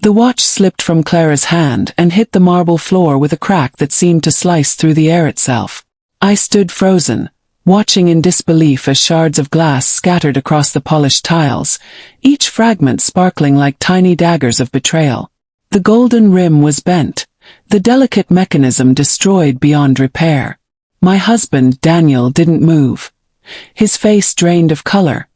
The watch slipped from Clara's hand and hit the marble floor with a crack that seemed to slice through the air itself. I stood frozen, watching in disbelief as shards of glass scattered across the polished tiles, each fragment sparkling like tiny daggers of betrayal. The golden rim was bent, the delicate mechanism destroyed beyond repair. My husband, Daniel, didn't move. His face drained of color,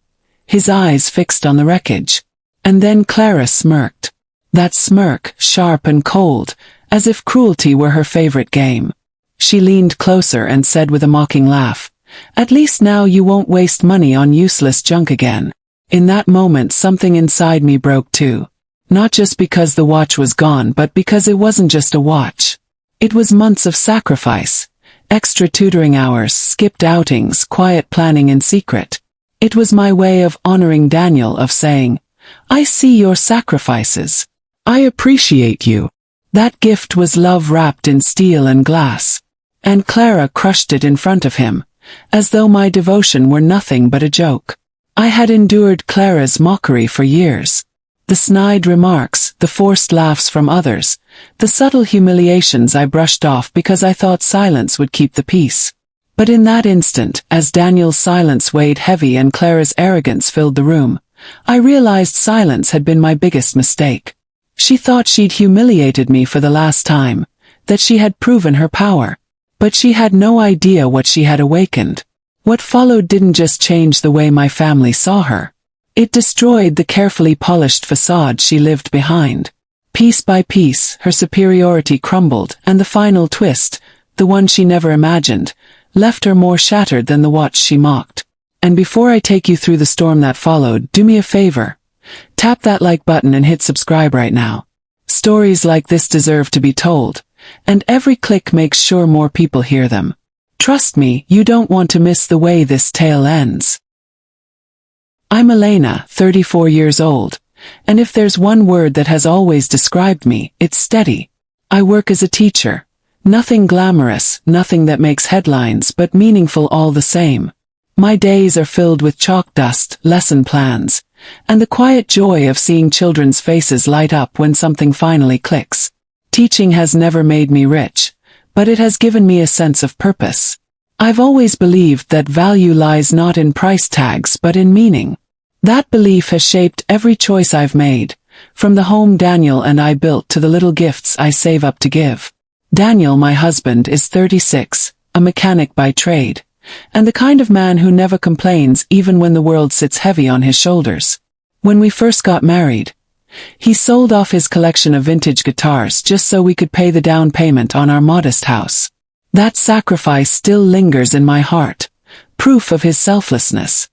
his eyes fixed on the wreckage. And then Clara smirked. That smirk, sharp and cold, as if cruelty were her favorite game. She leaned closer and said with a mocking laugh, "At least now you won't waste money on useless junk again." In that moment something inside me broke too. Not just because the watch was gone, but because it wasn't just a watch. It was months of sacrifice, extra tutoring hours, skipped outings, quiet planning in secret. It was my way of honoring Daniel, of saying, "I see your sacrifices. I appreciate you." That gift was love wrapped in steel and glass. And Clara crushed it in front of him, as though my devotion were nothing but a joke. I had endured Clara's mockery for years. The snide remarks, the forced laughs from others, the subtle humiliations I brushed off because I thought silence would keep the peace. But in that instant, as Daniel's silence weighed heavy and Clara's arrogance filled the room, I realized silence had been my biggest mistake. She thought she'd humiliated me for the last time, that she had proven her power. But she had no idea what she had awakened. What followed didn't just change the way my family saw her. It destroyed the carefully polished facade she lived behind. Piece by piece, her superiority crumbled, and the final twist, the one she never imagined, left her more shattered than the watch she mocked. And before I take you through the storm that followed, do me a favor. Tap that like button and hit subscribe right now. Stories like this deserve to be told, and every click makes sure more people hear them. Trust me, you don't want to miss the way this tale ends. I'm Elena, 34 years old, and if there's one word that has always described me, it's steady. I work as a teacher. Nothing glamorous, nothing that makes headlines, but meaningful all the same. My days are filled with chalk dust, lesson plans, and the quiet joy of seeing children's faces light up when something finally clicks. Teaching has never made me rich, but it has given me a sense of purpose. I've always believed that value lies not in price tags but in meaning. That belief has shaped every choice I've made, from the home Daniel and I built to the little gifts I save up to give. Daniel, my husband, is 36, a mechanic by trade, and the kind of man who never complains even when the world sits heavy on his shoulders. When we first got married, he sold off his collection of vintage guitars just so we could pay the down payment on our modest house. That sacrifice still lingers in my heart, proof of his selflessness.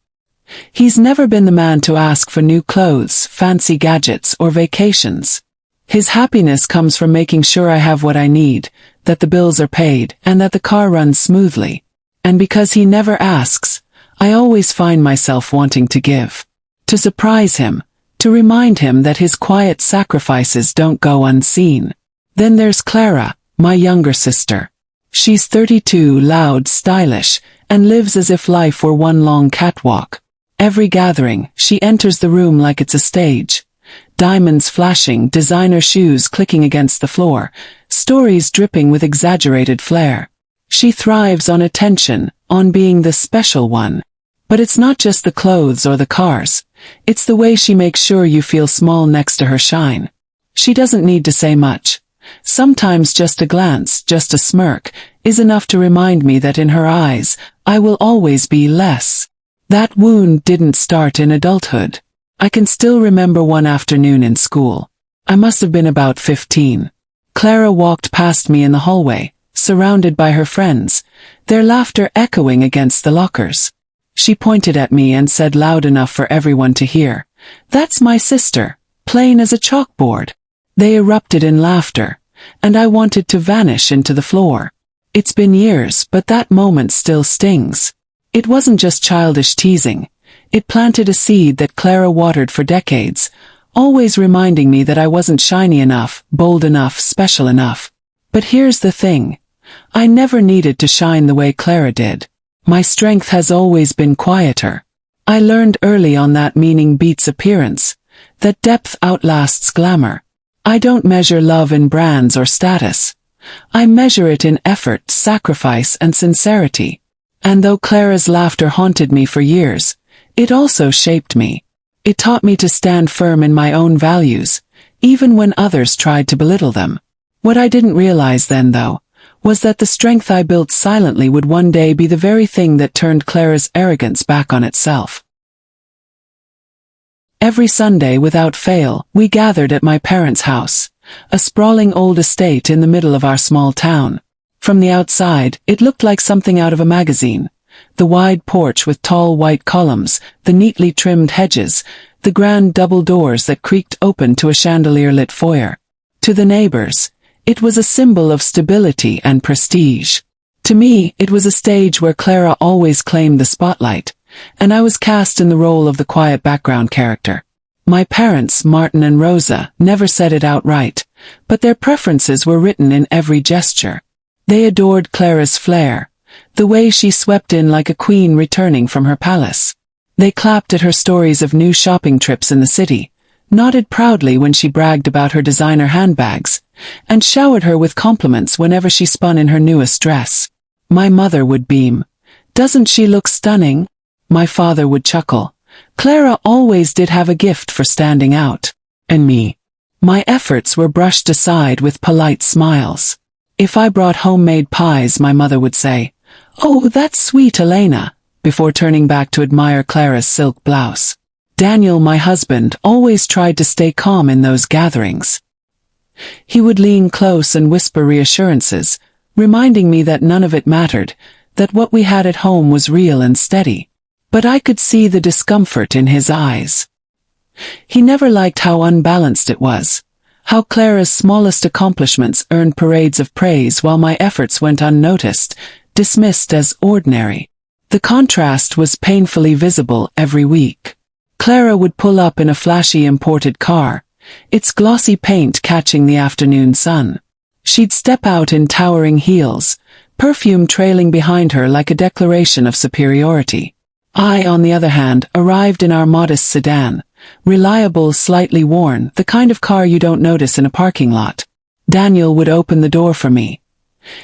He's never been the man to ask for new clothes, fancy gadgets, or vacations. His happiness comes from making sure I have what I need, that the bills are paid, and that the car runs smoothly. And because he never asks, I always find myself wanting to give. To surprise him, to remind him that his quiet sacrifices don't go unseen. Then there's Clara, my younger sister. She's 32, loud, stylish, and lives as if life were one long catwalk. Every gathering, she enters the room like it's a stage. Diamonds flashing, designer shoes clicking against the floor, stories dripping with exaggerated flair. She thrives on attention, on being the special one. But it's not just the clothes or the cars. It's the way she makes sure you feel small next to her shine. She doesn't need to say much. Sometimes just a glance, just a smirk, is enough to remind me that in her eyes, I will always be less. That wound didn't start in adulthood. I can still remember one afternoon in school. I must have been about 15. Clara walked past me in the hallway, surrounded by her friends, their laughter echoing against the lockers. She pointed at me and said loud enough for everyone to hear, "That's my sister, plain as a chalkboard." They erupted in laughter, and I wanted to vanish into the floor. It's been years, but that moment still stings. It wasn't just childish teasing. It planted a seed that Clara watered for decades, always reminding me that I wasn't shiny enough, bold enough, special enough. But here's the thing. I never needed to shine the way Clara did. My strength has always been quieter. I learned early on that meaning beats appearance, that depth outlasts glamour. I don't measure love in brands or status. I measure it in effort, sacrifice, and sincerity. And though Clara's laughter haunted me for years, it also shaped me. It taught me to stand firm in my own values, even when others tried to belittle them. What I didn't realize then, though, was that the strength I built silently would one day be the very thing that turned Clara's arrogance back on itself. Every Sunday, without fail, we gathered at my parents' house, a sprawling old estate in the middle of our small town. From the outside, it looked like something out of a magazine. The wide porch with tall white columns, the neatly trimmed hedges, the grand double doors that creaked open to a chandelier-lit foyer. To the neighbors, it was a symbol of stability and prestige. To me, it was a stage where Clara always claimed the spotlight, and I was cast in the role of the quiet background character. My parents, Martin and Rosa, never said it outright, but their preferences were written in every gesture. They adored Clara's flair, the way she swept in like a queen returning from her palace. They clapped at her stories of new shopping trips in the city, nodded proudly when she bragged about her designer handbags, and showered her with compliments whenever she spun in her newest dress. My mother would beam. "Doesn't she look stunning?" My father would chuckle. Clara always did have a gift for standing out. And me. My efforts were brushed aside with polite smiles. If I brought homemade pies, my mother would say, "Oh, that's sweet, Elena," before turning back to admire Clara's silk blouse. Daniel, my husband, always tried to stay calm in those gatherings. He would lean close and whisper reassurances, reminding me that none of it mattered, that what we had at home was real and steady. But I could see the discomfort in his eyes. He never liked how unbalanced it was, how Clara's smallest accomplishments earned parades of praise while my efforts went unnoticed, dismissed as ordinary. The contrast was painfully visible every week. Clara would pull up in a flashy imported car, its glossy paint catching the afternoon sun. She'd step out in towering heels, perfume trailing behind her like a declaration of superiority. I, on the other hand, arrived in our modest sedan, reliable, slightly worn, the kind of car you don't notice in a parking lot. Daniel would open the door for me.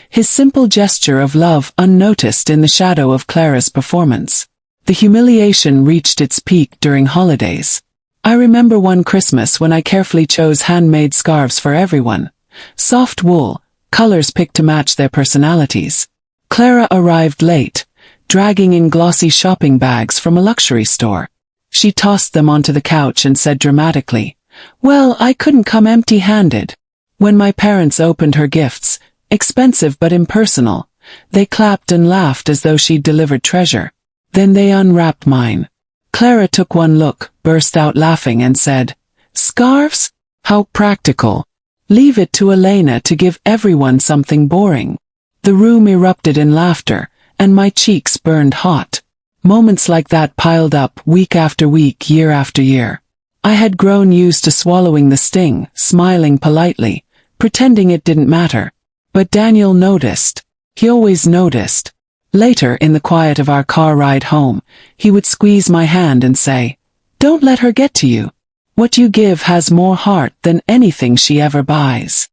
His simple gesture of love unnoticed in the shadow of Clara's performance. The humiliation reached its peak during holidays. I remember one Christmas when I carefully chose handmade scarves for everyone. Soft wool, colors picked to match their personalities. Clara arrived late, dragging in glossy shopping bags from a luxury store. She tossed them onto the couch and said dramatically, "Well, I couldn't come empty-handed." When my parents opened her gifts, expensive but impersonal, they clapped and laughed as though she'd delivered treasure. Then they unwrapped mine. Clara took one look, burst out laughing and said, "Scarves? How practical. Leave it to Elena to give everyone something boring." The room erupted in laughter, and my cheeks burned hot. Moments like that piled up week after week, year after year. I had grown used to swallowing the sting, smiling politely, pretending it didn't matter. But Daniel noticed. He always noticed. Later, in the quiet of our car ride home, he would squeeze my hand and say, "Don't let her get to you. What you give has more heart than anything she ever buys."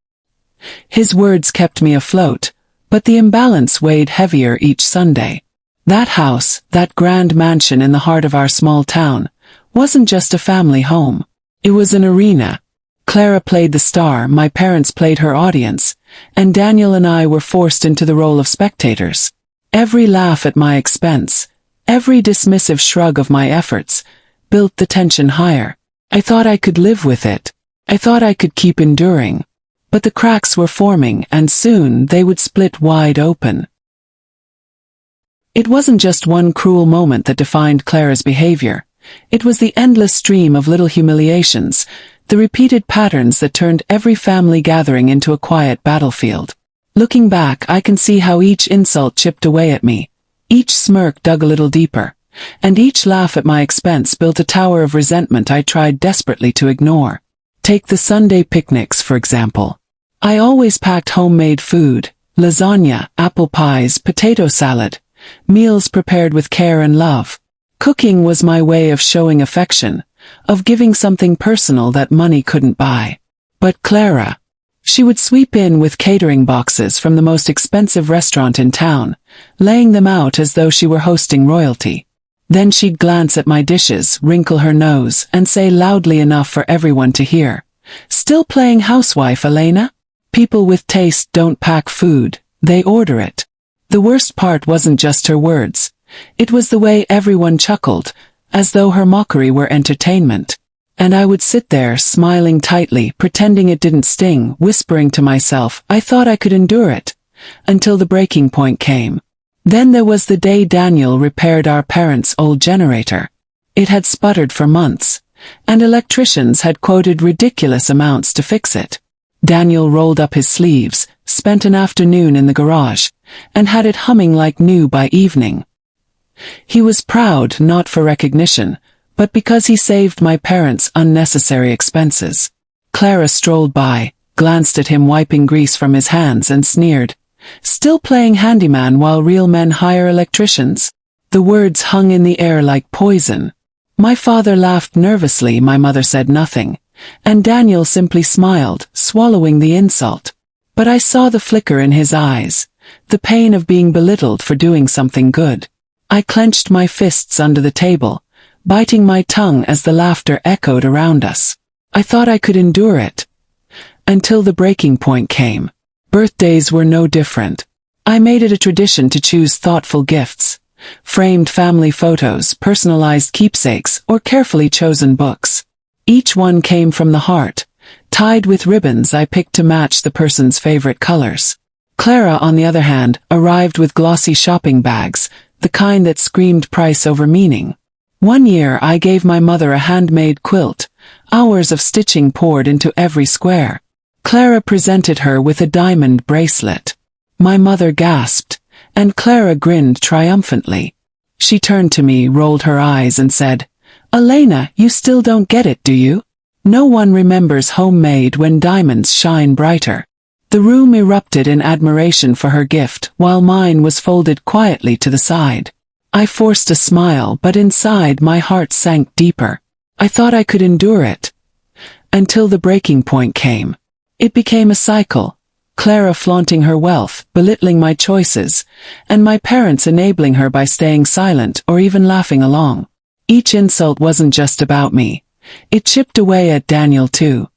His words kept me afloat, but the imbalance weighed heavier each Sunday. That house, that grand mansion in the heart of our small town, wasn't just a family home. It was an arena. Clara played the star, my parents played her audience, and Daniel and I were forced into the role of spectators. Every laugh at my expense, every dismissive shrug of my efforts, built the tension higher. I thought I could live with it. I thought I could keep enduring. But the cracks were forming, and soon they would split wide open. It wasn't just one cruel moment that defined Clara's behavior. It was the endless stream of little humiliations, the repeated patterns that turned every family gathering into a quiet battlefield. Looking back, I can see how each insult chipped away at me. Each smirk dug a little deeper, and each laugh at my expense built a tower of resentment I tried desperately to ignore. Take the Sunday picnics, for example. I always packed homemade food, lasagna, apple pies, potato salad, meals prepared with care and love. Cooking was my way of showing affection, of giving something personal that money couldn't buy. But Clara. She would sweep in with catering boxes from the most expensive restaurant in town, laying them out as though she were hosting royalty. Then she'd glance at my dishes, wrinkle her nose, and say loudly enough for everyone to hear, "Still playing housewife, Elena? People with taste don't pack food, they order it." The worst part wasn't just her words. It was the way everyone chuckled, as though her mockery were entertainment. And I would sit there, smiling tightly, pretending it didn't sting, whispering to myself, I thought I could endure it. Until the breaking point came. Then there was the day Daniel repaired our parents' old generator. It had sputtered for months, and electricians had quoted ridiculous amounts to fix it. Daniel rolled up his sleeves, spent an afternoon in the garage, and had it humming like new by evening. He was proud not for recognition, but because he saved my parents unnecessary expenses. Clara strolled by, glanced at him wiping grease from his hands and sneered, "Still playing handyman while real men hire electricians?" The words hung in the air like poison. My father laughed nervously, my mother said nothing, and Daniel simply smiled, swallowing the insult. But I saw the flicker in his eyes, the pain of being belittled for doing something good. I clenched my fists under the table, biting my tongue as the laughter echoed around us. I thought I could endure it. Until the breaking point came. Birthdays were no different. I made it a tradition to choose thoughtful gifts, framed family photos, personalized keepsakes, or carefully chosen books. Each one came from the heart, tied with ribbons I picked to match the person's favorite colors. Clara, on the other hand, arrived with glossy shopping bags, the kind that screamed price over meaning. One year I gave my mother a handmade quilt, hours of stitching poured into every square. Clara presented her with a diamond bracelet. My mother gasped, and Clara grinned triumphantly. She turned to me, rolled her eyes and said, "Elena, you still don't get it, do you? No one remembers homemade when diamonds shine brighter." The room erupted in admiration for her gift, while mine was folded quietly to the side. I forced a smile, but inside my heart sank deeper. I thought I could endure it. Until the breaking point came. It became a cycle, Clara flaunting her wealth, belittling my choices, and my parents enabling her by staying silent or even laughing along. Each insult wasn't just about me. It chipped away at Daniel too.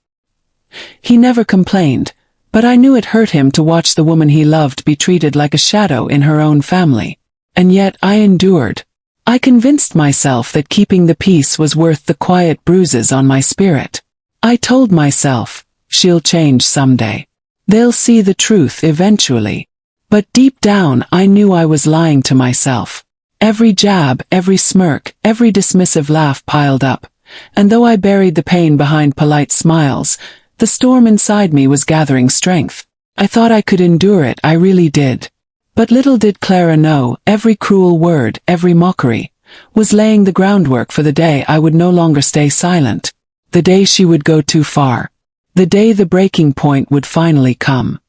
He never complained, but I knew it hurt him to watch the woman he loved be treated like a shadow in her own family. And yet I endured. I convinced myself that keeping the peace was worth the quiet bruises on my spirit. I told myself, she'll change someday. They'll see the truth eventually. But deep down I knew I was lying to myself. Every jab, every smirk, every dismissive laugh piled up, and though I buried the pain behind polite smiles, the storm inside me was gathering strength. I thought I could endure it, I really did. But little did Clara know, every cruel word, every mockery, was laying the groundwork for the day I would no longer stay silent. The day she would go too far. The day the breaking point would finally come.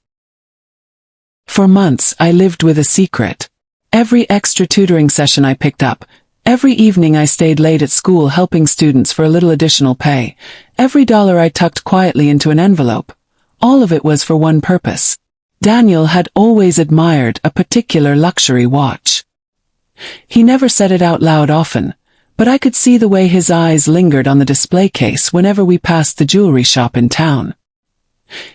For months I lived with a secret. Every extra tutoring session I picked up, every evening I stayed late at school helping students for a little additional pay, every dollar I tucked quietly into an envelope, all of it was for one purpose. Daniel had always admired a particular luxury watch. He never said it out loud often, but I could see the way his eyes lingered on the display case whenever we passed the jewelry shop in town.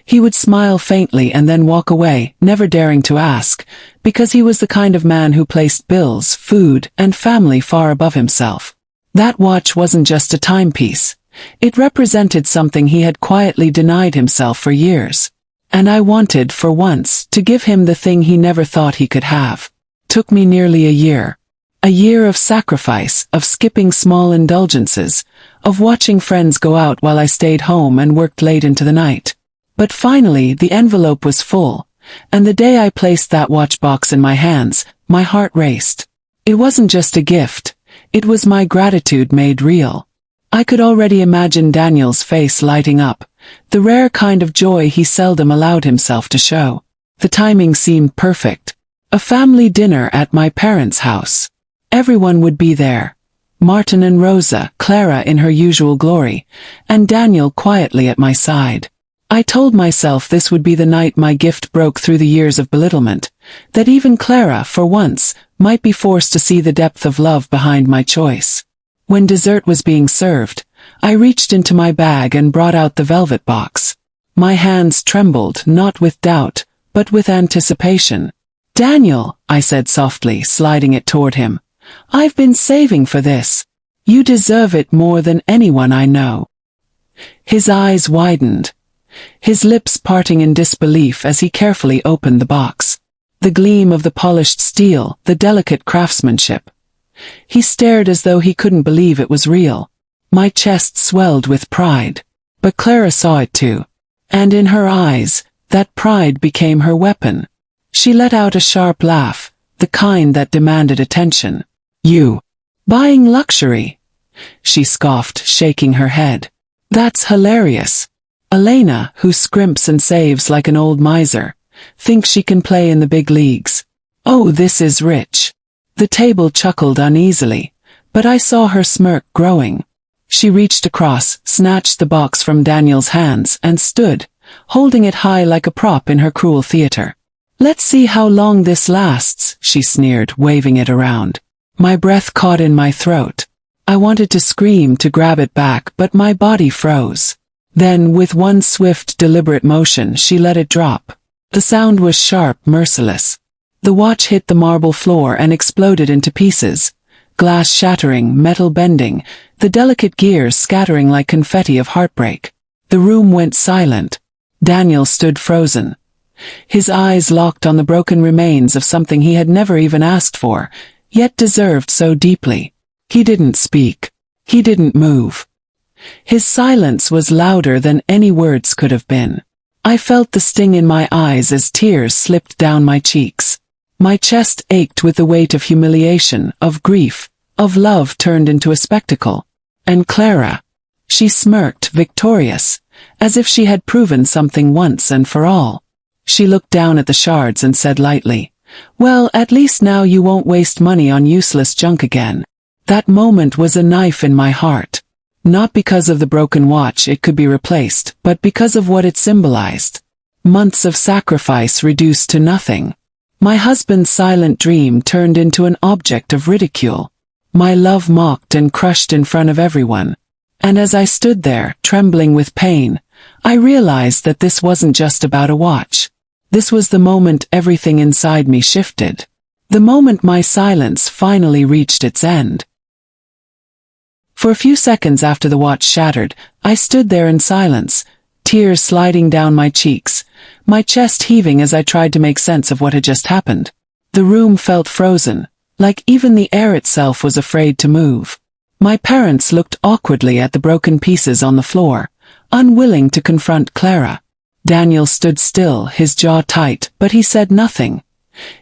He would smile faintly and then walk away, never daring to ask, because he was the kind of man who placed bills, food, and family far above himself. That watch wasn't just a timepiece. It represented something he had quietly denied himself for years. And I wanted, for once, to give him the thing he never thought he could have. Took me nearly a year. A year of sacrifice, of skipping small indulgences, of watching friends go out while I stayed home and worked late into the night. But finally the envelope was full, and the day I placed that watch box in my hands, my heart raced. It wasn't just a gift, it was my gratitude made real. I could already imagine Daniel's face lighting up, the rare kind of joy he seldom allowed himself to show. The timing seemed perfect. A family dinner at my parents' house. Everyone would be there. Martin and Rosa, Clara in her usual glory, and Daniel quietly at my side. I told myself this would be the night my gift broke through the years of belittlement, that even Clara, for once, might be forced to see the depth of love behind my choice. When dessert was being served, I reached into my bag and brought out the velvet box. My hands trembled, not with doubt, but with anticipation. "Daniel," I said softly, sliding it toward him, "I've been saving for this. You deserve it more than anyone I know." His eyes widened, his lips parting in disbelief as he carefully opened the box. The gleam of the polished steel, the delicate craftsmanship. He stared as though he couldn't believe it was real. My chest swelled with pride. But Clara saw it too. And in her eyes, that pride became her weapon. She let out a sharp laugh, the kind that demanded attention. "You. Buying luxury?" she scoffed, shaking her head. "That's hilarious. Elena, who scrimps and saves like an old miser, thinks she can play in the big leagues. Oh, this is rich." The table chuckled uneasily, but I saw her smirk growing. She reached across, snatched the box from Daniel's hands, and stood, holding it high like a prop in her cruel theater. "Let's see how long this lasts," she sneered, waving it around. My breath caught in my throat. I wanted to scream, to grab it back, but my body froze. Then, with one swift, deliberate motion, she let it drop. The sound was sharp, merciless. The watch hit the marble floor and exploded into pieces, glass shattering, metal bending, the delicate gears scattering like confetti of heartbreak. The room went silent. Daniel stood frozen, his eyes locked on the broken remains of something he had never even asked for, yet deserved so deeply. He didn't speak. He didn't move. His silence was louder than any words could have been. I felt the sting in my eyes as tears slipped down my cheeks. My chest ached with the weight of humiliation, of grief, of love turned into a spectacle. And Clara. She smirked, victorious, as if she had proven something once and for all. She looked down at the shards and said lightly, "Well, at least now you won't waste money on useless junk again." That moment was a knife in my heart. Not because of the broken watch, it could be replaced, but because of what it symbolized. Months of sacrifice reduced to nothing. My husband's silent dream turned into an object of ridicule. My love mocked and crushed in front of everyone. And as I stood there, trembling with pain, I realized that this wasn't just about a watch. This was the moment everything inside me shifted. The moment my silence finally reached its end. For a few seconds after the watch shattered, I stood there in silence, tears sliding down my cheeks, my chest heaving as I tried to make sense of what had just happened. The room felt frozen, like even the air itself was afraid to move. My parents looked awkwardly at the broken pieces on the floor, unwilling to confront Clara. Daniel stood still, his jaw tight, but he said nothing,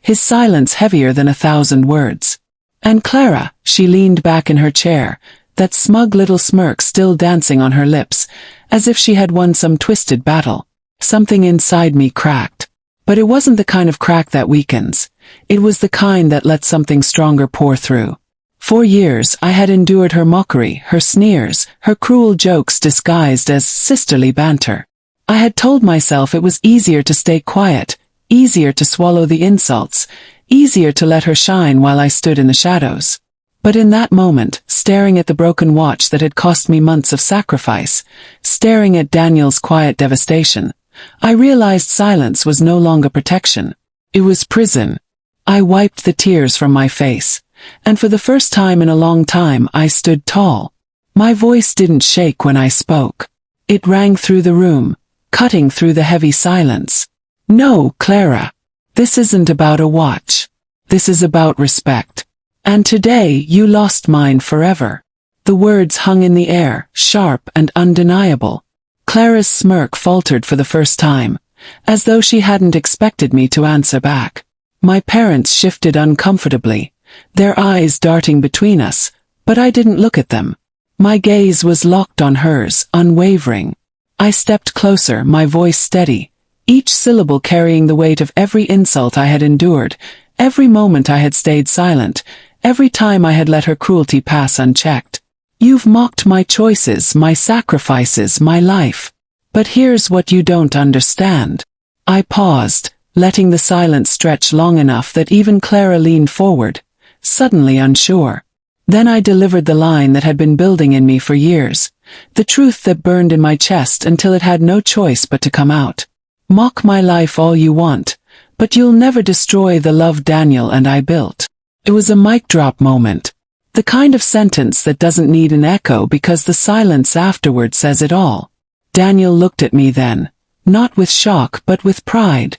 his silence heavier than 1,000 words. And Clara, she leaned back in her chair, that smug little smirk still dancing on her lips, as if she had won some twisted battle. Something inside me cracked. But it wasn't the kind of crack that weakens. It was the kind that lets something stronger pour through. For years I had endured her mockery, her sneers, her cruel jokes disguised as sisterly banter. I had told myself it was easier to stay quiet, easier to swallow the insults, easier to let her shine while I stood in the shadows. But in that moment, staring at the broken watch that had cost me months of sacrifice, staring at Daniel's quiet devastation, I realized silence was no longer protection. It was prison. I wiped the tears from my face, and for the first time in a long time I stood tall. My voice didn't shake when I spoke. It rang through the room, cutting through the heavy silence. "No, Clara. This isn't about a watch. This is about respect. And today you lost mine forever." The words hung in the air, sharp and undeniable. Clara's smirk faltered for the first time, as though she hadn't expected me to answer back. My parents shifted uncomfortably, their eyes darting between us, but I didn't look at them. My gaze was locked on hers, unwavering. I stepped closer, my voice steady, each syllable carrying the weight of every insult I had endured, every moment I had stayed silent, every time I had let her cruelty pass unchecked. "You've mocked my choices, my sacrifices, my life. But here's what you don't understand. I paused, letting the silence stretch long enough that even Clara leaned forward, suddenly unsure. Then I delivered the line that had been building in me for years, the truth that burned in my chest until it had no choice but to come out. Mock my life all you want, but you'll never destroy the love Daniel and I built. It was a mic drop moment. The kind of sentence that doesn't need an echo because the silence afterward says it all. Daniel looked at me then, not with shock but with pride.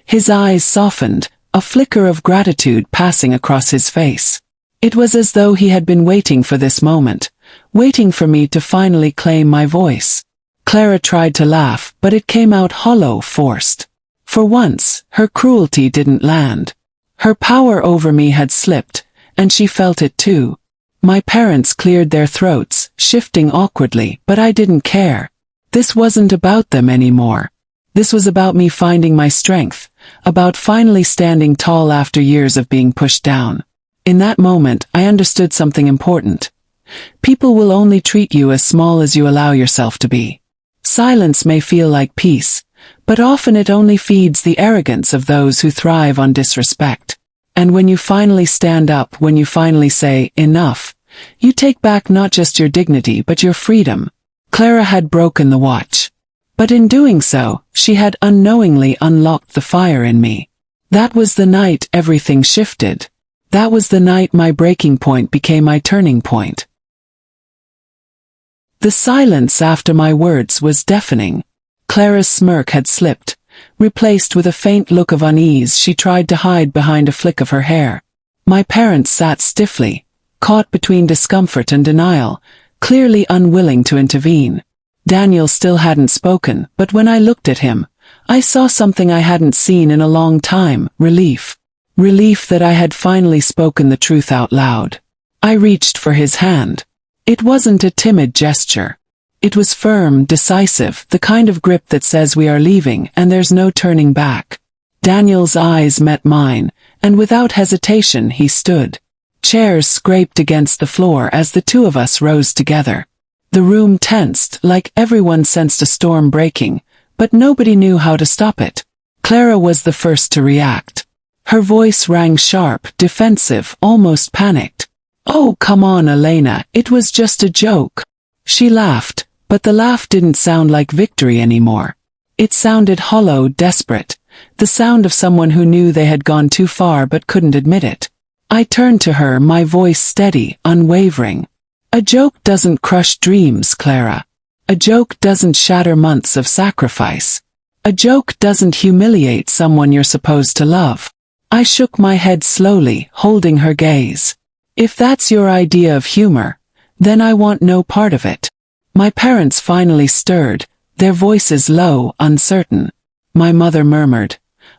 His eyes softened, a flicker of gratitude passing across his face. It was as though he had been waiting for this moment, waiting for me to finally claim my voice. Clara tried to laugh, but it came out hollow, forced. For once, her cruelty didn't land. Her power over me had slipped, and she felt it too. My parents cleared their throats, shifting awkwardly, but I didn't care. This wasn't about them anymore. This was about me finding my strength, about finally standing tall after years of being pushed down. In that moment, I understood something important. People will only treat you as small as you allow yourself to be. Silence may feel like peace, but often it only feeds the arrogance of those who thrive on disrespect. And when you finally stand up, when you finally say, enough, you take back not just your dignity but your freedom. Clara had broken the watch. But in doing so, she had unknowingly unlocked the fire in me. That was the night everything shifted. That was the night my breaking point became my turning point. The silence after my words was deafening. Clara's smirk had slipped, replaced with a faint look of unease she tried to hide behind a flick of her hair. My parents sat stiffly, caught between discomfort and denial, clearly unwilling to intervene. Daniel still hadn't spoken, but when I looked at him, I saw something I hadn't seen in a long time, relief. Relief that I had finally spoken the truth out loud. I reached for his hand. It wasn't a timid gesture. It was firm, decisive, the kind of grip that says we are leaving and there's no turning back. Daniel's eyes met mine, and without hesitation he stood. Chairs scraped against the floor as the two of us rose together. The room tensed, like everyone sensed a storm breaking, but nobody knew how to stop it. Clara was the first to react. Her voice rang sharp, defensive, almost panicked. "Oh, come on, Elena, it was just a joke." She laughed, but the laugh didn't sound like victory anymore. It sounded hollow, desperate, the sound of someone who knew they had gone too far but couldn't admit it. I turned to her, my voice steady, unwavering. "A joke doesn't crush dreams, Clara. A joke doesn't shatter months of sacrifice. A joke doesn't humiliate someone you're supposed to love." I shook my head slowly, holding her gaze. "If that's your idea of humor, then I want no part of it." My parents finally stirred, their voices low, uncertain. My mother murmured,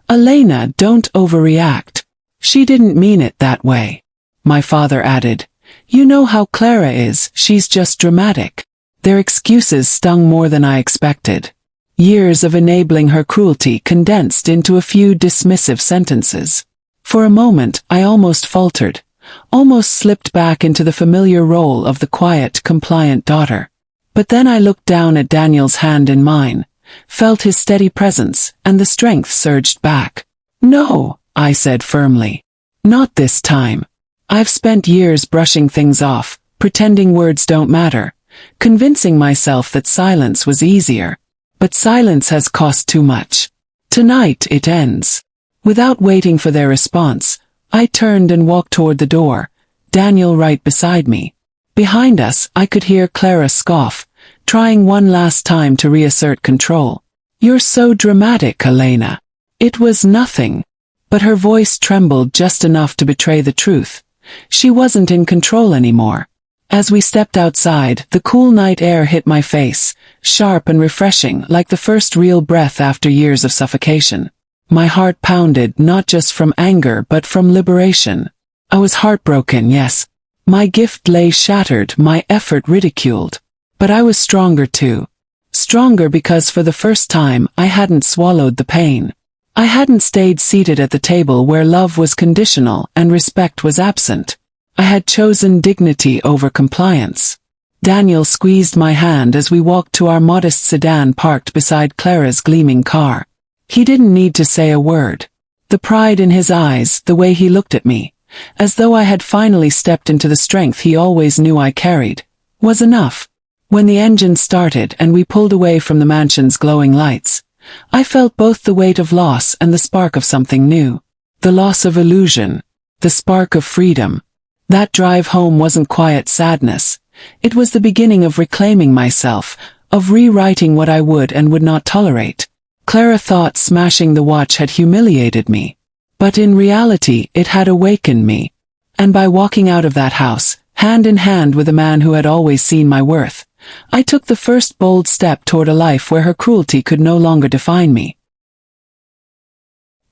"Elena, don't overreact. She didn't mean it that way." My father added, "You know how Clara is, she's just dramatic." Their excuses stung more than I expected. Years of enabling her cruelty condensed into a few dismissive sentences. For a moment, I almost faltered, almost slipped back into the familiar role of the quiet, compliant daughter. But then I looked down at Daniel's hand in mine, felt his steady presence, and the strength surged back. "No," I said firmly. "Not this time. I've spent years brushing things off, pretending words don't matter, convincing myself that silence was easier. But silence has cost too much. Tonight it ends." Without waiting for their response, I turned and walked toward the door, Daniel right beside me. Behind us, I could hear Clara scoff, trying one last time to reassert control. "You're so dramatic, Elena." It was nothing. But her voice trembled just enough to betray the truth. She wasn't in control anymore. As we stepped outside, the cool night air hit my face, sharp and refreshing, like the first real breath after years of suffocation. My heart pounded, not just from anger but from liberation. I was heartbroken, yes. My gift lay shattered, my effort ridiculed. But I was stronger too. Stronger because for the first time I hadn't swallowed the pain. I hadn't stayed seated at the table where love was conditional and respect was absent. I had chosen dignity over compliance. Daniel squeezed my hand as we walked to our modest sedan parked beside Clara's gleaming car. He didn't need to say a word. The pride in his eyes, the way he looked at me, as though I had finally stepped into the strength he always knew I carried, was enough. When the engine started and we pulled away from the mansion's glowing lights, I felt both the weight of loss and the spark of something new. The loss of illusion, the spark of freedom. That drive home wasn't quiet sadness. It was the beginning of reclaiming myself, of rewriting what I would and would not tolerate. Clara thought smashing the watch had humiliated me. But in reality it had awakened me. And by walking out of that house, hand in hand with a man who had always seen my worth, I took the first bold step toward a life where her cruelty could no longer define me.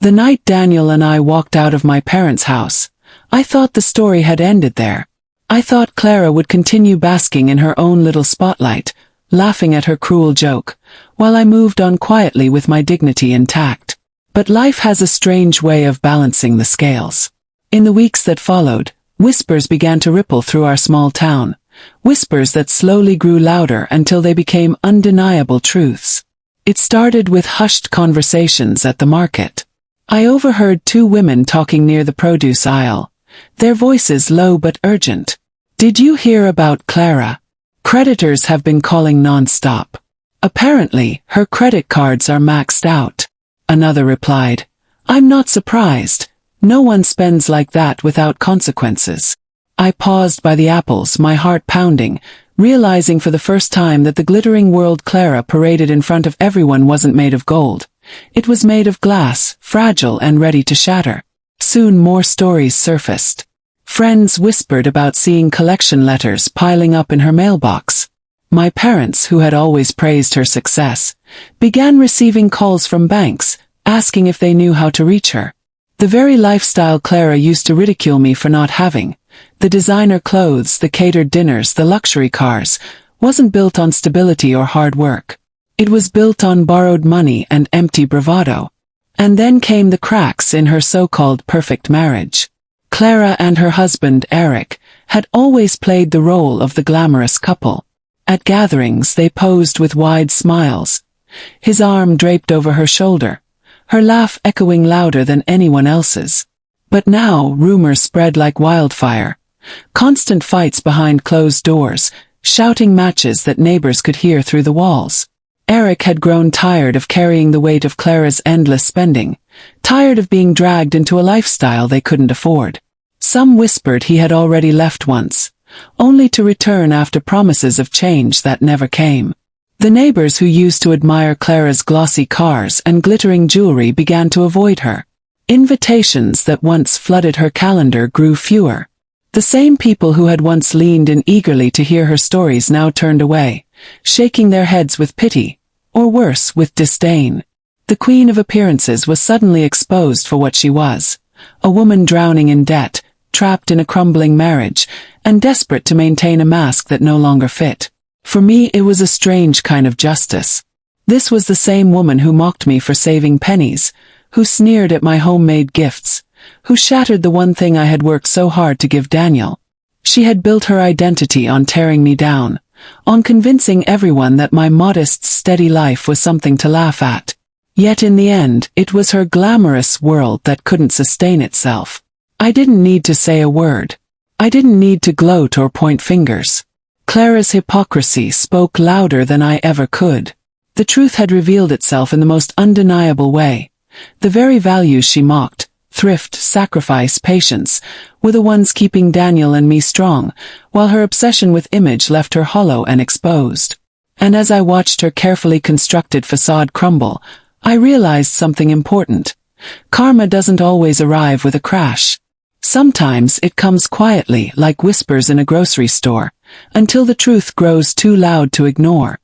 The night Daniel and I walked out of my parents' house, I thought the story had ended there. I thought Clara would continue basking in her own little spotlight, laughing at her cruel joke, while I moved on quietly with my dignity intact. But life has a strange way of balancing the scales. In the weeks that followed, whispers began to ripple through our small town, whispers that slowly grew louder until they became undeniable truths. It started with hushed conversations at the market. I overheard two women talking near the produce aisle, their voices low but urgent. "Did you hear about Clara? Creditors have been calling non-stop. Apparently, her credit cards are maxed out." Another replied, "I'm not surprised. No one spends like that without consequences." I paused by the apples, my heart pounding, realizing for the first time that the glittering world Clara paraded in front of everyone wasn't made of gold. It was made of glass, fragile and ready to shatter. Soon more stories surfaced. Friends whispered about seeing collection letters piling up in her mailbox. My parents, who had always praised her success, began receiving calls from banks, asking if they knew how to reach her. The very lifestyle Clara used to ridicule me for not having, the designer clothes, the catered dinners, the luxury cars, wasn't built on stability or hard work. It was built on borrowed money and empty bravado. And then came the cracks in her so-called perfect marriage. Clara and her husband, Eric, had always played the role of the glamorous couple. At gatherings they posed with wide smiles, his arm draped over her shoulder, her laugh echoing louder than anyone else's. But now rumors spread like wildfire. Constant fights behind closed doors, shouting matches that neighbors could hear through the walls. Eric had grown tired of carrying the weight of Clara's endless spending, tired of being dragged into a lifestyle they couldn't afford. Some whispered he had already left once, only to return after promises of change that never came. The neighbors who used to admire Clara's glossy cars and glittering jewelry began to avoid her. Invitations that once flooded her calendar grew fewer. The same people who had once leaned in eagerly to hear her stories now turned away, shaking their heads with pity, or worse, with disdain. The queen of appearances was suddenly exposed for what she was, a woman drowning in debt, trapped in a crumbling marriage, and desperate to maintain a mask that no longer fit. For me it was a strange kind of justice. This was the same woman who mocked me for saving pennies, who sneered at my homemade gifts, who shattered the one thing I had worked so hard to give Daniel. She had built her identity on tearing me down, on convincing everyone that my modest, steady life was something to laugh at. Yet in the end, it was her glamorous world that couldn't sustain itself. I didn't need to say a word. I didn't need to gloat or point fingers. Clara's hypocrisy spoke louder than I ever could. The truth had revealed itself in the most undeniable way. The very values she mocked, thrift, sacrifice, patience, were the ones keeping Daniel and me strong, while her obsession with image left her hollow and exposed. And as I watched her carefully constructed facade crumble, I realized something important. Karma doesn't always arrive with a crash. Sometimes it comes quietly, like whispers in a grocery store, until the truth grows too loud to ignore.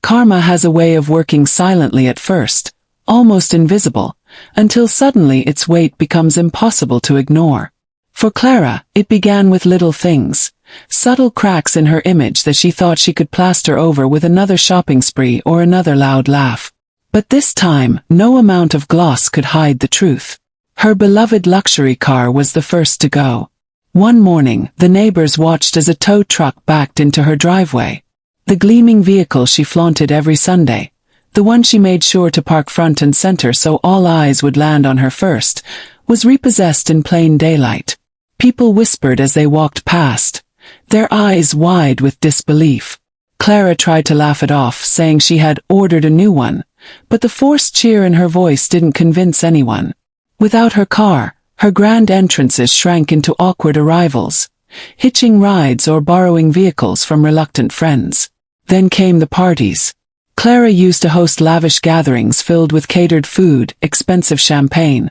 Karma has a way of working silently at first, almost invisible, until suddenly its weight becomes impossible to ignore. For Clara, it began with little things, subtle cracks in her image that she thought she could plaster over with another shopping spree or another loud laugh. But this time, no amount of gloss could hide the truth. Her beloved luxury car was the first to go. One morning, the neighbors watched as a tow truck backed into her driveway. The gleaming vehicle she flaunted every Sunday, the one she made sure to park front and center so all eyes would land on her first, was repossessed in plain daylight. People whispered as they walked past, their eyes wide with disbelief. Clara tried to laugh it off, saying she had ordered a new one, but the forced cheer in her voice didn't convince anyone. Without her car, her grand entrances shrank into awkward arrivals, hitching rides or borrowing vehicles from reluctant friends. Then came the parties. Clara used to host lavish gatherings filled with catered food, expensive champagne,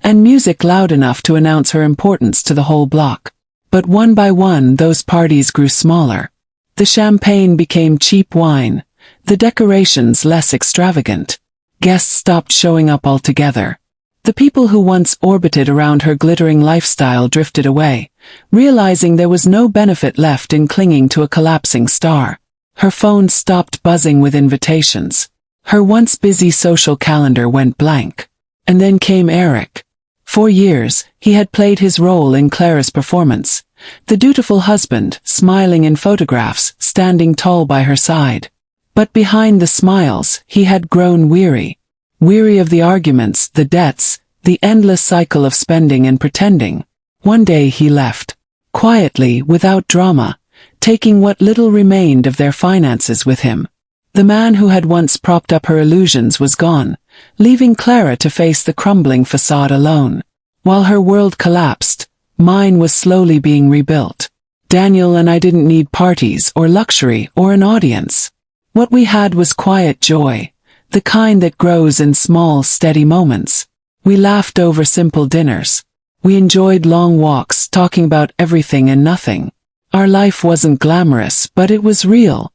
and music loud enough to announce her importance to the whole block. But one by one those parties grew smaller. The champagne became cheap wine, the decorations less extravagant. Guests stopped showing up altogether. The people who once orbited around her glittering lifestyle drifted away, realizing there was no benefit left in clinging to a collapsing star. Her phone stopped buzzing with invitations. Her once busy social calendar went blank. And then came Eric. For years, he had played his role in Clara's performance, the dutiful husband, smiling in photographs, standing tall by her side. But behind the smiles, he had grown weary. Weary of the arguments, the debts, the endless cycle of spending and pretending. One day he left. Quietly, without drama, taking what little remained of their finances with him. The man who had once propped up her illusions was gone, leaving Clara to face the crumbling facade alone. While her world collapsed, mine was slowly being rebuilt. Daniel and I didn't need parties or luxury or an audience. What we had was quiet joy, the kind that grows in small, steady moments. We laughed over simple dinners. We enjoyed long walks, talking about everything and nothing. Our life wasn't glamorous, but it was real.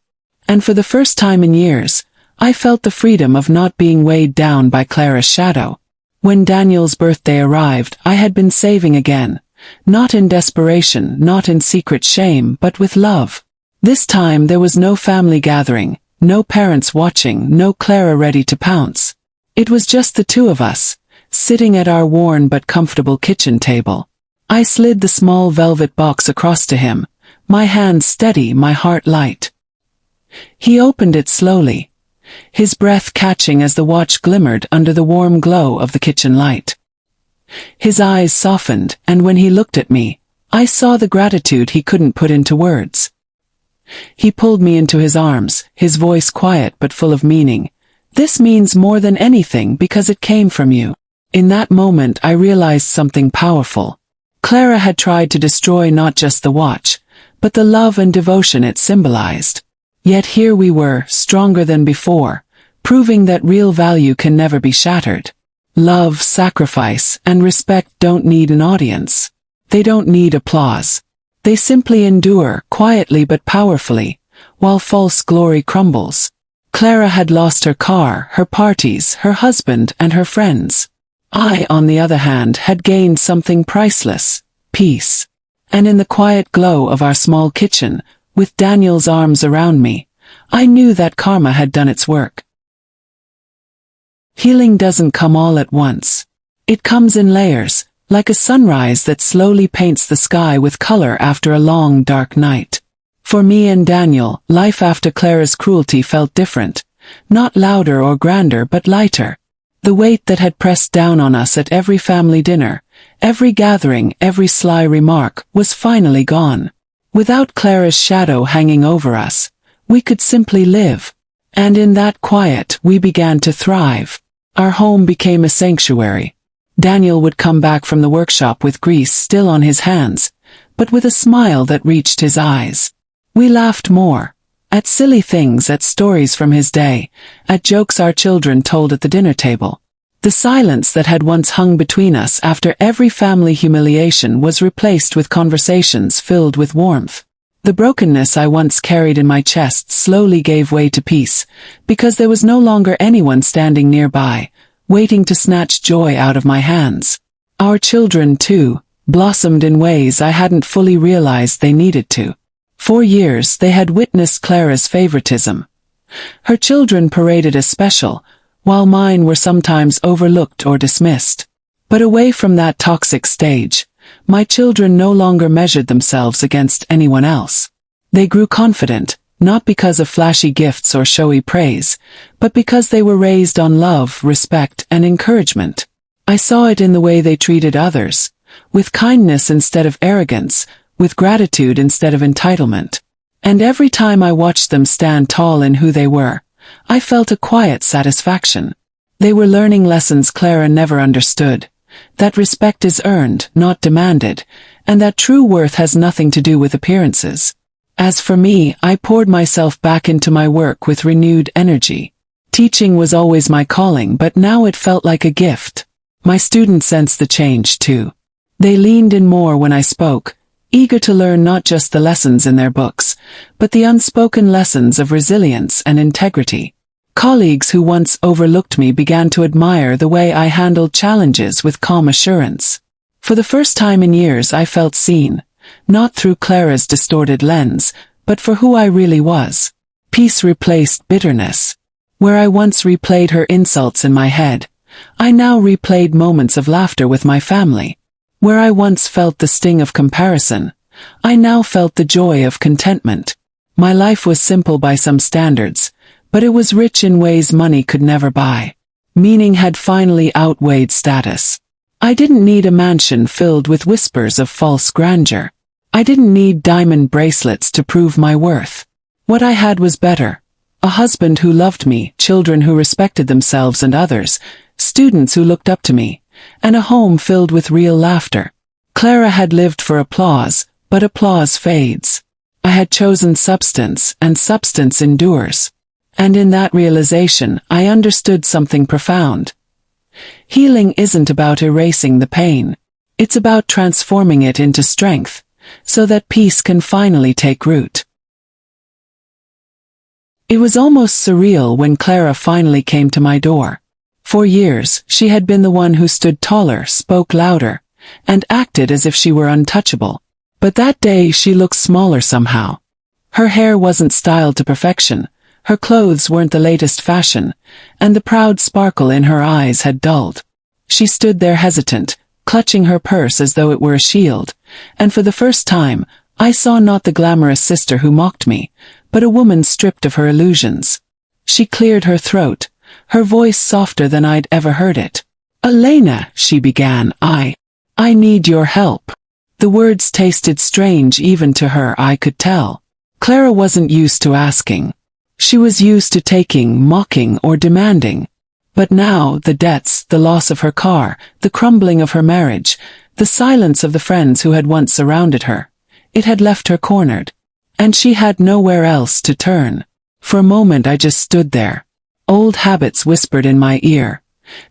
And for the first time in years, I felt the freedom of not being weighed down by Clara's shadow. When Daniel's birthday arrived, I had been saving again. Not in desperation, not in secret shame, but with love. This time there was no family gathering, no parents watching, no Clara ready to pounce. It was just the two of us, sitting at our worn but comfortable kitchen table. I slid the small velvet box across to him, my hand steady, my heart light. He opened it slowly, his breath catching as the watch glimmered under the warm glow of the kitchen light. His eyes softened, and when he looked at me, I saw the gratitude he couldn't put into words. He pulled me into his arms, his voice quiet but full of meaning. "This means more than anything because it came from you." In that moment I realized something powerful. Clara had tried to destroy not just the watch, but the love and devotion it symbolized. Yet here we were, stronger than before, proving that real value can never be shattered. Love, sacrifice, and respect don't need an audience. They don't need applause. They simply endure, quietly but powerfully, while false glory crumbles. Clara had lost her car, her parties, her husband, and her friends. I, on the other hand, had gained something priceless: peace. And in the quiet glow of our small kitchen, with Daniel's arms around me, I knew that karma had done its work. Healing doesn't come all at once. It comes in layers, like a sunrise that slowly paints the sky with color after a long, dark night. For me and Daniel, life after Clara's cruelty felt different, not louder or grander but lighter. The weight that had pressed down on us at every family dinner, every gathering, every sly remark, was finally gone. Without Clara's shadow hanging over us, we could simply live. And in that quiet, we began to thrive. Our home became a sanctuary. Daniel would come back from the workshop with grease still on his hands, but with a smile that reached his eyes. We laughed more. At silly things, at stories from his day, at jokes our children told at the dinner table. The silence that had once hung between us after every family humiliation was replaced with conversations filled with warmth. The brokenness I once carried in my chest slowly gave way to peace, because there was no longer anyone standing nearby, waiting to snatch joy out of my hands. Our children, too, blossomed in ways I hadn't fully realized they needed to. For years they had witnessed Clara's favoritism. Her children paraded as special, while mine were sometimes overlooked or dismissed. But away from that toxic stage, My children no longer measured themselves against anyone else. They grew confident, not because of flashy gifts or showy praise, but because they were raised on love, respect, and encouragement. I saw it in the way they treated others, with kindness instead of arrogance, with gratitude instead of entitlement. And every time I watched them stand tall in who they were, I felt a quiet satisfaction. They were learning lessons Clara never understood, that respect is earned, not demanded, and that true worth has nothing to do with appearances. As for me, I poured myself back into my work with renewed energy. Teaching was always my calling, but now it felt like a gift. My students sensed the change too. They leaned in more when I spoke, eager to learn not just the lessons in their books, but the unspoken lessons of resilience and integrity. Colleagues who once overlooked me began to admire the way I handled challenges with calm assurance. For the first time in years I felt seen, not through Clara's distorted lens, but for who I really was. Peace replaced bitterness. Where I once replayed her insults in my head, I now replayed moments of laughter with my family. Where I once felt the sting of comparison, I now felt the joy of contentment. My life was simple by some standards, but it was rich in ways money could never buy. Meaning had finally outweighed status. I didn't need a mansion filled with whispers of false grandeur. I didn't need diamond bracelets to prove my worth. What I had was better. A husband who loved me, children who respected themselves and others, students who looked up to me, and a home filled with real laughter. Clara had lived for applause, but applause fades. I had chosen substance, and substance endures. And in that realization, I understood something profound. Healing isn't about erasing the pain. It's about transforming it into strength, so that peace can finally take root. It was almost surreal when Clara finally came to my door. For years, she had been the one who stood taller, spoke louder, and acted as if she were untouchable. But that day she looked smaller somehow. Her hair wasn't styled to perfection, her clothes weren't the latest fashion, and the proud sparkle in her eyes had dulled. She stood there hesitant, clutching her purse as though it were a shield, and for the first time, I saw not the glamorous sister who mocked me, but a woman stripped of her illusions. She cleared her throat, her voice softer than I'd ever heard it. "Elena," she began, I need your help." The words tasted strange even to her, I could tell. Clara wasn't used to asking. She was used to taking, mocking, or demanding. But now, the debts, the loss of her car, the crumbling of her marriage, the silence of the friends who had once surrounded her, it had left her cornered. And she had nowhere else to turn. For a moment I just stood there. Old habits whispered in my ear.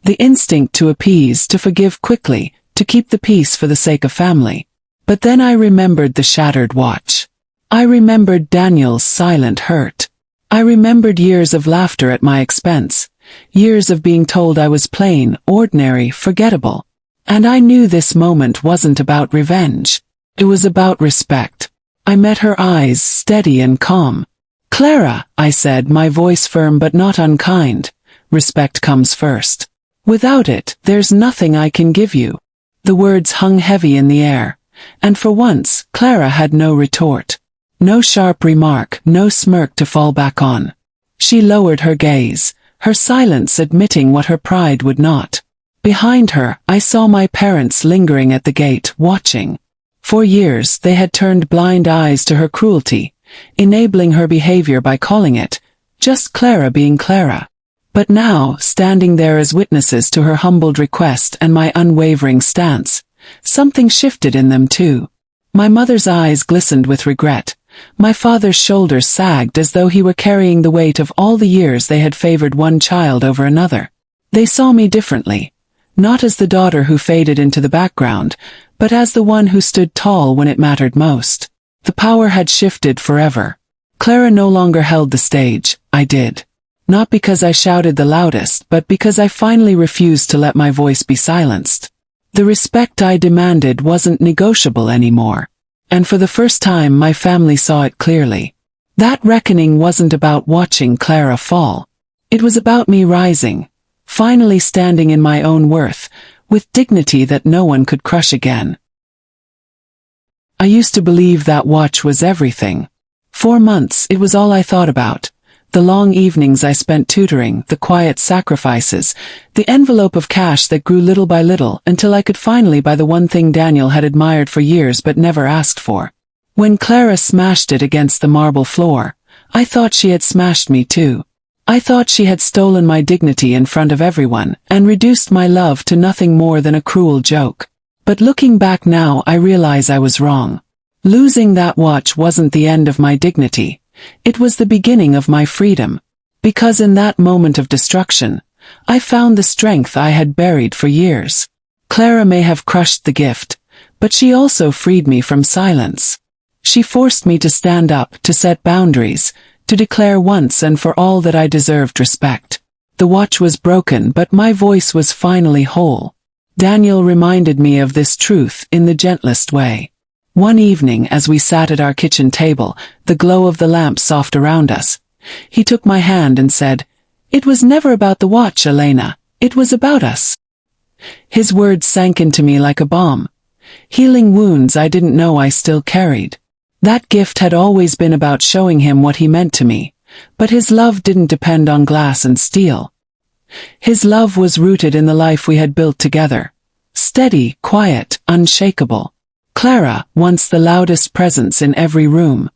The instinct to appease, to forgive quickly, to keep the peace for the sake of family. But then I remembered the shattered watch. I remembered Daniel's silent hurt. I remembered years of laughter at my expense, years of being told I was plain, ordinary, forgettable. And I knew this moment wasn't about revenge. It was about respect. I met her eyes, steady and calm. "Clara," I said, my voice firm but not unkind, "respect comes first. Without it, there's nothing I can give you." The words hung heavy in the air, and for once, Clara had no retort. No sharp remark, no smirk to fall back on. She lowered her gaze, her silence admitting what her pride would not. Behind her, I saw my parents lingering at the gate, watching. For years, they had turned blind eyes to her cruelty, enabling her behavior by calling it, just Clara being Clara. But now, standing there as witnesses to her humbled request and my unwavering stance, something shifted in them too. My mother's eyes glistened with regret. My father's shoulders sagged as though he were carrying the weight of all the years they had favored one child over another. They saw me differently, not as the daughter who faded into the background, but as the one who stood tall when it mattered most. The power had shifted forever. Clara no longer held the stage, I did. Not because I shouted the loudest, but because I finally refused to let my voice be silenced. The respect I demanded wasn't negotiable anymore. And for the first time my family saw it clearly. That reckoning wasn't about watching Clara fall. It was about me rising, finally standing in my own worth, with dignity that no one could crush again. I used to believe that watch was everything. 4 months, it was all I thought about. The long evenings I spent tutoring, the quiet sacrifices, the envelope of cash that grew little by little until I could finally buy the one thing Daniel had admired for years but never asked for. When Clara smashed it against the marble floor, I thought she had smashed me too. I thought she had stolen my dignity in front of everyone and reduced my love to nothing more than a cruel joke. But looking back now, I realize I was wrong. Losing that watch wasn't the end of my dignity. It was the beginning of my freedom. Because in that moment of destruction, I found the strength I had buried for years. Clara may have crushed the gift, but she also freed me from silence. She forced me to stand up, to set boundaries, to declare once and for all that I deserved respect. The watch was broken, but my voice was finally whole. Daniel reminded me of this truth in the gentlest way. One evening as we sat at our kitchen table, the glow of the lamp soft around us, he took my hand and said, "It was never about the watch, Elena. It was about us." His words sank into me like a bomb, healing wounds I didn't know I still carried. That gift had always been about showing him what he meant to me, but his love didn't depend on glass and steel. His love was rooted in the life we had built together. Steady, quiet, unshakable. Clara, once the loudest presence in every room,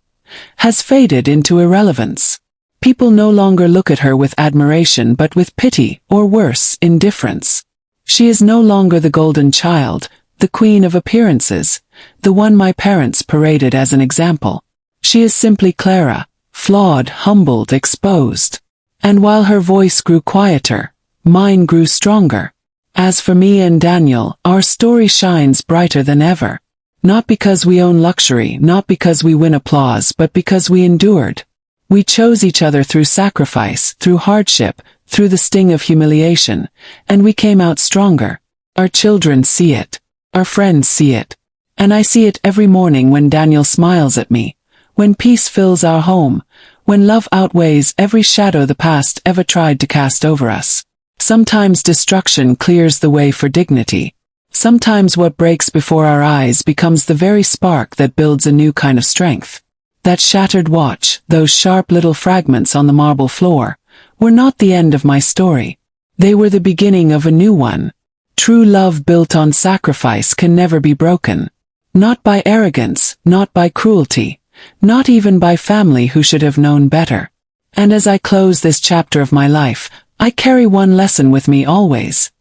has faded into irrelevance. People no longer look at her with admiration but with pity, or worse, indifference. She is no longer the golden child, the queen of appearances, the one my parents paraded as an example. She is simply Clara, flawed, humbled, exposed. And while her voice grew quieter, mine grew stronger. As for me and Daniel, our story shines brighter than ever. Not because we own luxury, not because we win applause, but because we endured. We chose each other through sacrifice, through hardship, through the sting of humiliation, and we came out stronger. Our children see it. Our friends see it. And I see it every morning when Daniel smiles at me, when peace fills our home, when love outweighs every shadow the past ever tried to cast over us. Sometimes destruction clears the way for dignity. Sometimes what breaks before our eyes becomes the very spark that builds a new kind of strength. That shattered watch, those sharp little fragments on the marble floor, were not the end of my story. They were the beginning of a new one. True love built on sacrifice can never be broken. Not by arrogance, not by cruelty, not even by family who should have known better. And as I close this chapter of my life, I carry one lesson with me always.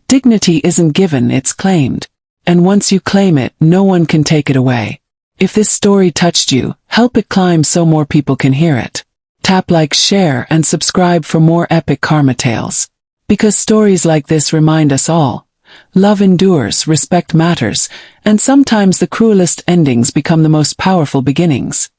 Dignity isn't given, it's claimed. And once you claim it, no one can take it away. If this story touched you, help it climb so more people can hear it. Tap like, share, and subscribe for more epic karma tales. Because stories like this remind us all. Love endures, respect matters, and sometimes the cruelest endings become the most powerful beginnings.